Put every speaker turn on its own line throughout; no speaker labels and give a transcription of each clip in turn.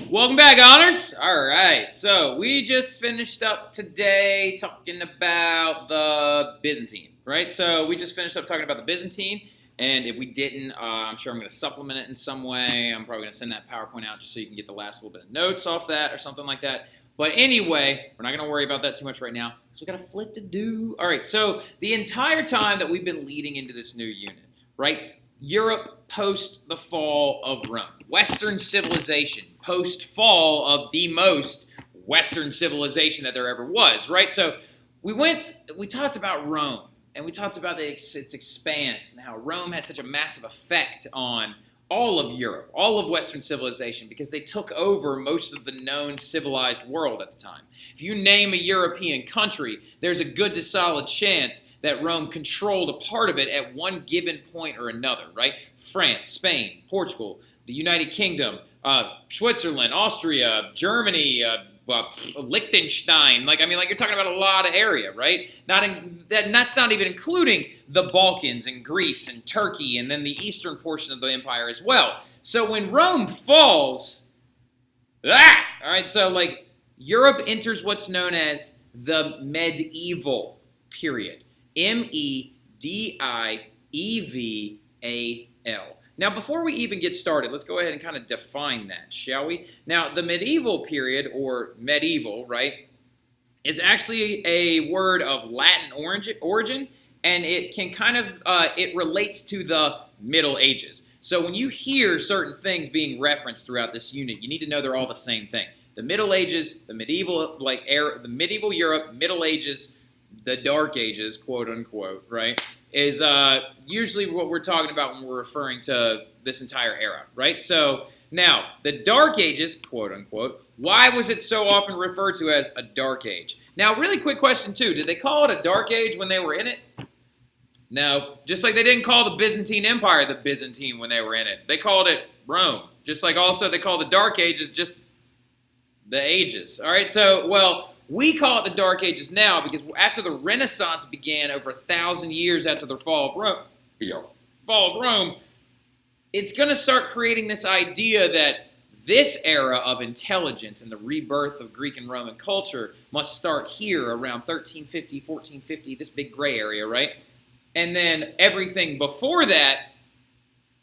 Welcome back, Honors. All right, so we just finished up today talking about the Byzantine, right? So we just finished up talking about the Byzantine, and if we didn't, I'm sure I'm going to supplement it in some way. I'm probably going to send that PowerPoint out just so you can get the last little bit of notes off that or something like that. But anyway, we're not going to worry about that too much right now because we got a flip to do. All right, so the entire time that we've been leading into this new unit, right? Europe post the fall of Rome. Western civilization post fall of the most Western civilization that there ever was, right? So we talked about Rome, and we talked about its expanse and how Rome had such a massive effect on all of Europe, all of Western civilization, because they took over most of the known civilized world at the time. If you name a European country, there's a good to solid chance that Rome controlled a part of it at one given point or another, right? France, Spain, Portugal, the United Kingdom, Switzerland, Austria, Germany, Liechtenstein. You're talking about a lot of area, right? That's not even including the Balkans and Greece and Turkey and then the eastern portion of the empire as well. So when Rome falls, all right, so Europe enters what's known as the medieval period. MEDIEVAL. Now, before we even get started, let's go ahead and kind of define that, shall we? Now, the medieval period, or medieval, right, is actually a word of Latin origin, and it can kind of, it relates to the Middle Ages. So when you hear certain things being referenced throughout this unit, you need to know they're all the same thing. The Middle Ages, the medieval, era, the medieval Europe, Middle Ages, the Dark Ages, quote unquote, right, is usually what we're talking about when we're referring to this entire era, right? So now, the Dark Ages, quote unquote, why was it so often referred to as a Dark Age? Now, really quick question too, did they call it a Dark Age when they were in it? No, just like they didn't call the Byzantine Empire the Byzantine when they were in it. They called it Rome, just like also they call the Dark Ages just the ages, all right? So, well, we call it the Dark Ages now because after the Renaissance began over 1,000 years after the fall of Rome, it's going to start creating this idea that this era of intelligence and the rebirth of Greek and Roman culture must start here around 1350, 1450, this big gray area, right? And then everything before that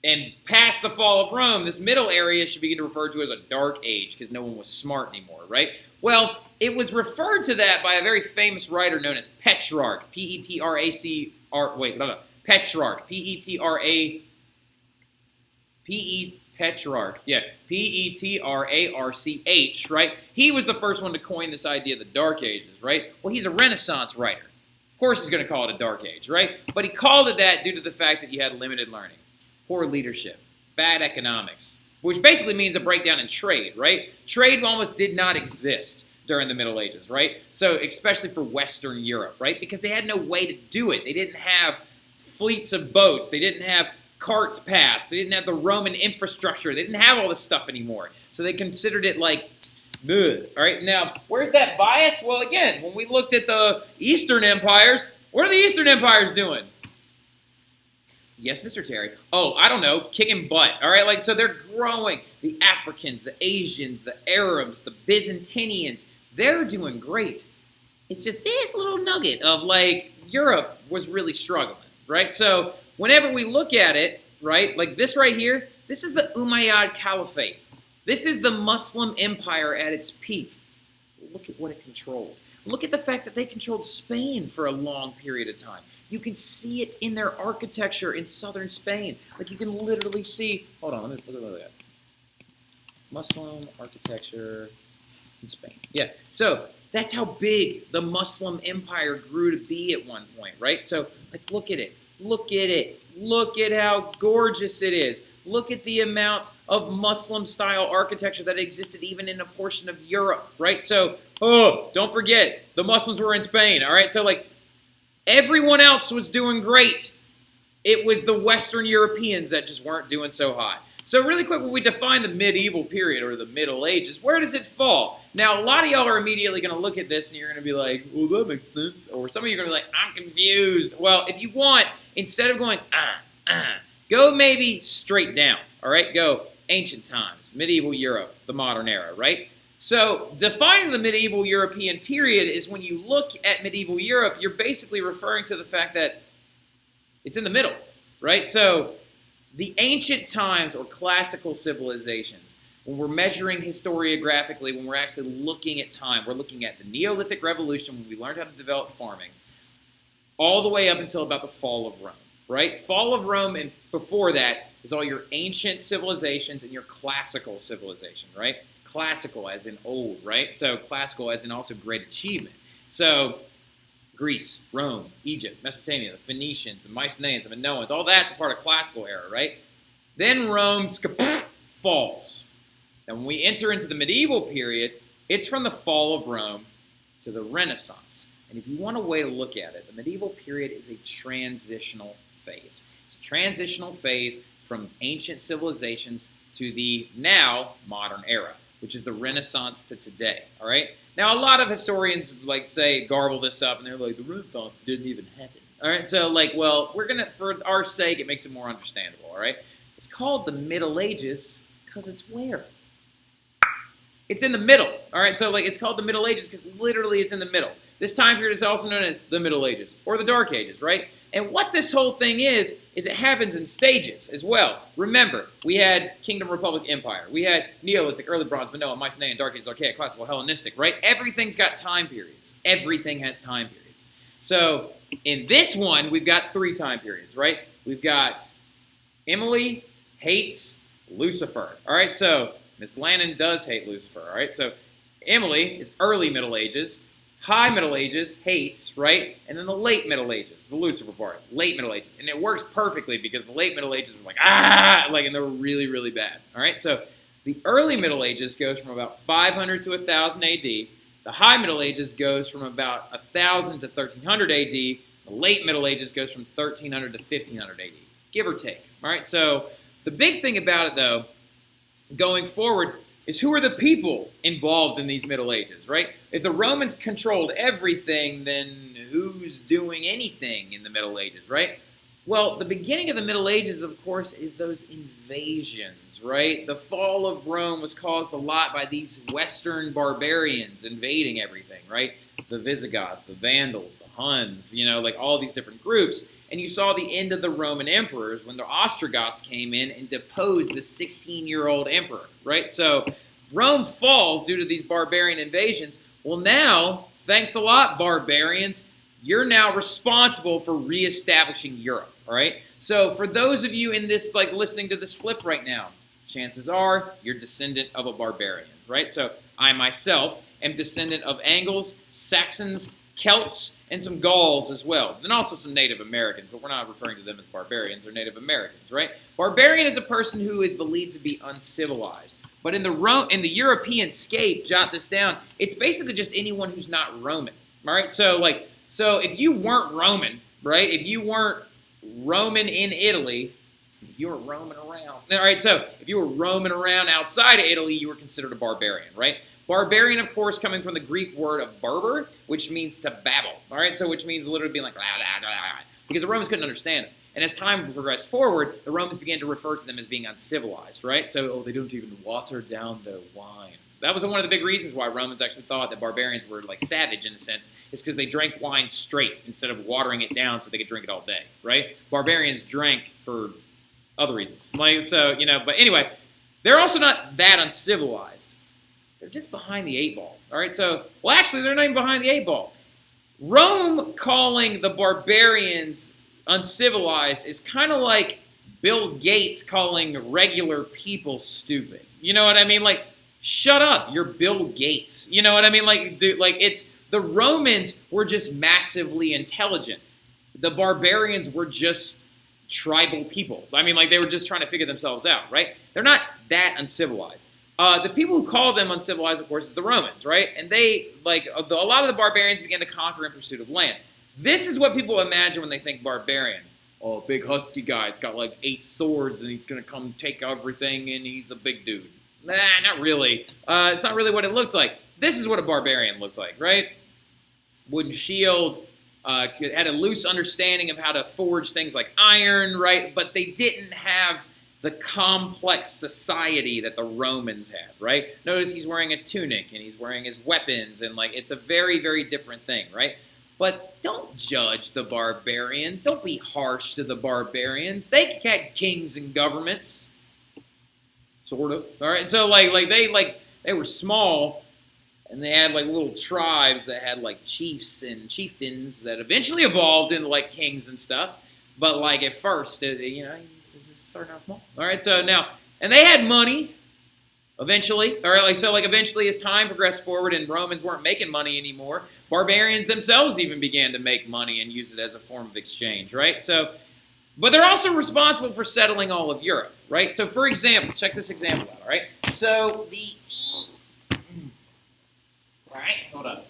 and past the fall of Rome, this middle area should begin to refer to as a Dark Age because no one was smart anymore, right? Well, it was referred to that by a very famous writer known as Petrarch, Petrarch, Petrarch, right? He was the first one to coin this idea of the Dark Ages, right? Well, he's a Renaissance writer. Of course he's going to call it a Dark Age, right? But he called it that due to the fact that you had limited learning, poor leadership, bad economics, which basically means a breakdown in trade, right? Trade almost did not exist during the Middle Ages, right? So especially for Western Europe, right? Because they had no way to do it. They didn't have fleets of boats. They didn't have cart paths. They didn't have the Roman infrastructure. They didn't have all this stuff anymore. So they considered it like, ugh. All right, now, where's that bias? Well, again, when we looked at the Eastern empires, what are the Eastern empires doing? Yes, Mr. Terry. Oh, I don't know, kicking butt, all right? So they're growing. The Africans, the Asians, the Arabs, the Byzantinians, they're doing great. It's just this little nugget of, Europe was really struggling, right? So whenever we look at it, right, like this right here, this is the Umayyad Caliphate. This is the Muslim empire at its peak. Look at what it controlled. Look at the fact that they controlled Spain for a long period of time. You can see it in their architecture in southern Spain. You can literally see, hold on, let me look at that. Muslim architecture in Spain. Yeah, so that's how big the Muslim empire grew to be at one point, right? So, look at it. Look at it. Look at how gorgeous it is. Look at the amount of Muslim-style architecture that existed even in a portion of Europe, right? So, don't forget, the Muslims were in Spain, all right? So, everyone else was doing great. It was the Western Europeans that just weren't doing so hot. So really quick, when we define the medieval period or the Middle Ages, where does it fall? Now, a lot of y'all are immediately going to look at this and you're going to be like, well, that makes sense. Or some of you are going to be like, I'm confused. Well, if you want, instead of going, go maybe straight down, all right? Go ancient times, medieval Europe, the modern era, right? So defining the medieval European period is when you look at medieval Europe, you're basically referring to the fact that it's in the middle, right? So the ancient times or classical civilizations, when we're measuring historiographically, when we're actually looking at time, we're looking at the Neolithic Revolution when we learned how to develop farming, all the way up until about the fall of Rome, right? Fall of Rome and before that is all your ancient civilizations and your classical civilization, right? Classical as in old, right? So classical as in also great achievement. So Greece, Rome, Egypt, Mesopotamia, the Phoenicians, the Mycenaeans, the Minoans, all that's a part of classical era, right? Then Rome falls. And when we enter into the medieval period, it's from the fall of Rome to the Renaissance. And if you want a way to look at it, the medieval period is a transitional phase. It's a transitional phase from ancient civilizations to the now modern era, which is the Renaissance to today, all right? Now, a lot of historians, garble this up, and they're like, the Renaissance didn't even happen, all right? So, well, we're going to, for our sake, it makes it more understandable, all right? It's called the Middle Ages because it's where? It's in the middle, all right? So, it's called the Middle Ages because literally it's in the middle. This time period is also known as the Middle Ages or the Dark Ages, right? And what this whole thing is it happens in stages as well. Remember, we had Kingdom, Republic, Empire. We had Neolithic, Early Bronze, Minoan, Mycenaean, Dark Ages, Archaic, Classical, Hellenistic, right? Everything's got time periods. Everything has time periods. So in this one, we've got 3 time periods, right? We've got Emily hates Lucifer, all right? So Miss Lannon does hate Lucifer, all right? So Emily is early Middle Ages. High Middle Ages, hates, right? And then the late Middle Ages, the Lucifer part, late Middle Ages. And it works perfectly because the late Middle Ages were and they were really, really bad, all right? So the early Middle Ages goes from about 500 to 1000 AD. The High Middle Ages goes from about 1000 to 1300 AD. The late Middle Ages goes from 1300 to 1500 AD, give or take, all right? So the big thing about it, though, going forward, is who are the people involved in these Middle Ages, right? If the Romans controlled everything, then who's doing anything in the Middle Ages, right? Well, the beginning of the Middle Ages, of course, is those invasions, right? The fall of Rome was caused a lot by these Western barbarians invading everything, right? The Visigoths, the Vandals, the Huns, all these different groups. And you saw the end of the Roman emperors when the Ostrogoths came in and deposed the 16-year-old emperor, right? So Rome falls due to these barbarian invasions. Well, now, thanks a lot, barbarians, you're now responsible for reestablishing Europe, all right? So for those of you in this, listening to this flip right now, chances are you're descendant of a barbarian, right? So I myself am descendant of Angles, Saxons, Celts, and some Gauls as well, and also some Native Americans, but we're not referring to them as barbarians, they're Native Americans, right? Barbarian is a person who is believed to be uncivilized. But in the European scape, jot this down, it's basically just anyone who's not Roman, all right? So if you weren't Roman, right, if you weren't Roman in Italy, if you were roaming around, all right, so if you were roaming around outside of Italy, you were considered a barbarian, right? Barbarian, of course, coming from the Greek word of barbar, which means to babble, all right? So which means literally being like, because the Romans couldn't understand it. And as time progressed forward, the Romans began to refer to them as being uncivilized, right? So, they don't even water down their wine. That was one of the big reasons why Romans actually thought that barbarians were savage in a sense, is because they drank wine straight instead of watering it down so they could drink it all day, right? Barbarians drank for other reasons. But anyway, they're also not that uncivilized. They're just behind the 8 ball, all right? So, actually, they're not even behind the 8 ball. Rome calling the barbarians uncivilized is kind of like Bill Gates calling regular people stupid. You know what I mean? Shut up, you're Bill Gates. You know what I mean? It's the Romans were just massively intelligent. The barbarians were just tribal people. I mean, they were just trying to figure themselves out, right? They're not that uncivilized. The people who call them uncivilized, of course, is the Romans, right? And they, a lot of the barbarians began to conquer in pursuit of land. This is what people imagine when they think barbarian. Oh, big husky guy. He's got 8 swords and he's going to come take everything and he's a big dude. Nah, not really. It's not really what it looked like. This is what a barbarian looked like, right? Wooden shield, had a loose understanding of how to forge things like iron, right? But they didn't have the complex society that the Romans had, right? Notice he's wearing a tunic and he's wearing his weapons, and like it's a very, very different thing, right? But don't judge the barbarians. Don't be harsh to the barbarians. They had kings and governments, sort of. All right, so they were small, and they had like little tribes that had like chiefs and chieftains that eventually evolved into like kings and stuff. But like at first, he's starting out small. All right, so now, and they had money. Eventually, all right, eventually as time progressed forward and Romans weren't making money anymore, barbarians themselves even began to make money and use it as a form of exchange, right? So, but they're also responsible for settling all of Europe, right? So, for example, check this example out, all right? So, all right, hold up.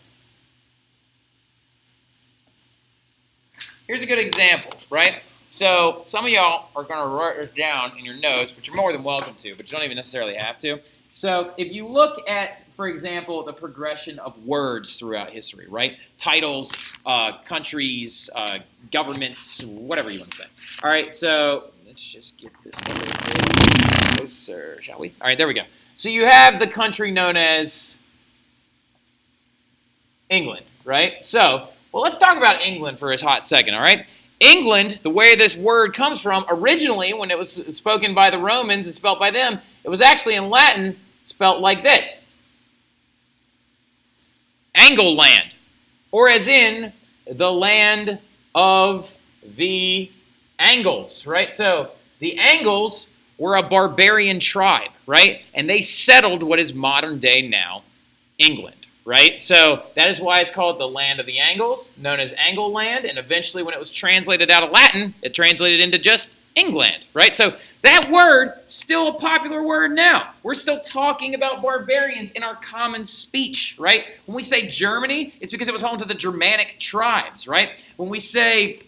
Here's a good example, right? So some of y'all are going to write it down in your notes, but you're more than welcome to, but you don't even necessarily have to. So if you look at, for example, the progression of words throughout history, right? Titles, countries, governments, whatever you want to say. All right, so let's just get this a little bit closer, shall we? All right, there we go. So you have the country known as England, right? So, well, let's talk about England for a hot second, all right? England, the way this word comes from, originally, when it was spoken by the Romans and spelt by them, it was actually in Latin spelt like this. Angleland, or as in the land of the Angles, right? So the Angles were a barbarian tribe, right? And they settled what is modern day now England. Right? So that is why it's called the land of the Angles, known as Angleland, and eventually when it was translated out of Latin, it translated into just England, right? So that word, still a popular word now. We're still talking about barbarians in our common speech, right? When we say Germany, it's because it was home to the Germanic tribes, right? When we say,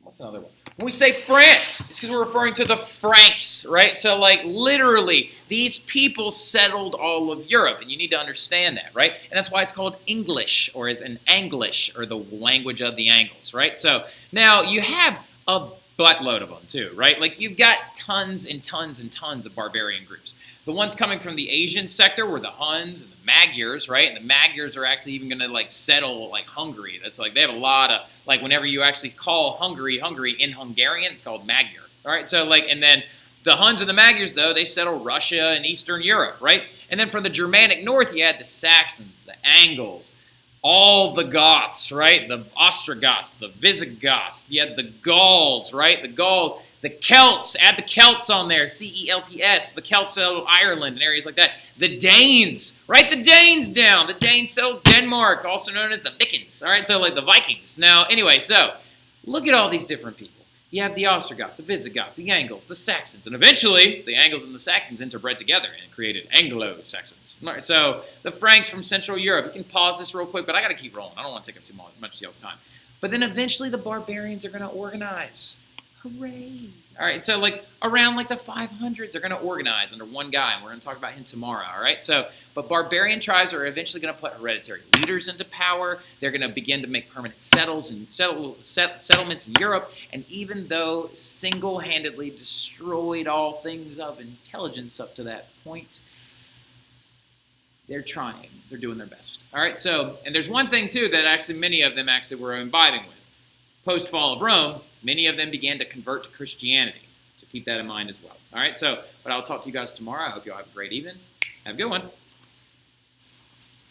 what's another one? When we say France, it's because we're referring to the Franks, right? So, like, literally, these people settled all of Europe, and you need to understand that, right? And that's why it's called English, or as in Anglish, or the language of the Angles, right? So, now, you have a buttload of them, too, right? Like, you've got tons and tons and tons of barbarian groups. The ones coming from the Asian sector were the Huns and the Magyars, right? And the Magyars are actually even going to like settle like Hungary. That's like they have a lot of like whenever you actually call Hungary in Hungarian, it's called Magyar. All right, so like and then the Huns and the Magyars though they settle Russia and Eastern Europe, right? And then from the Germanic north you had the Saxons, the Angles, all the Goths, right? The Ostrogoths, the Visigoths. You had the Gauls, right? The Gauls. The Celts, add the Celts on there, C-E-L-T-S, the Celts settled Ireland and areas like that. The Danes, write the Danes down. The Danes settled Denmark, also known as the Vikings, all right, so like the Vikings. Now, anyway, so look at all these different people. You have the Ostrogoths, the Visigoths, the Angles, the Saxons, and eventually the Angles and the Saxons interbred together and created Anglo-Saxons. All right, so the Franks from Central Europe. You can pause this real quick, but I got to keep rolling. I don't want to take up too much of y'all's time. But then eventually the barbarians are going to organize. Hooray! All right, so like around like the 500s, they're going to organize under one guy, and we're going to talk about him tomorrow. All right, so but barbarian tribes are eventually going to put hereditary leaders into power. They're going to begin to make permanent settlements in Europe, and even though single-handedly destroyed all things of intelligence up to that point, they're trying. They're doing their best. All right, so and there's one thing too that actually many of them actually were imbibing with. Post-fall of Rome, many of them began to convert to Christianity. So keep that in mind as well. All right, so but I'll talk to you guys tomorrow. I hope you all have a great evening. Have a good one.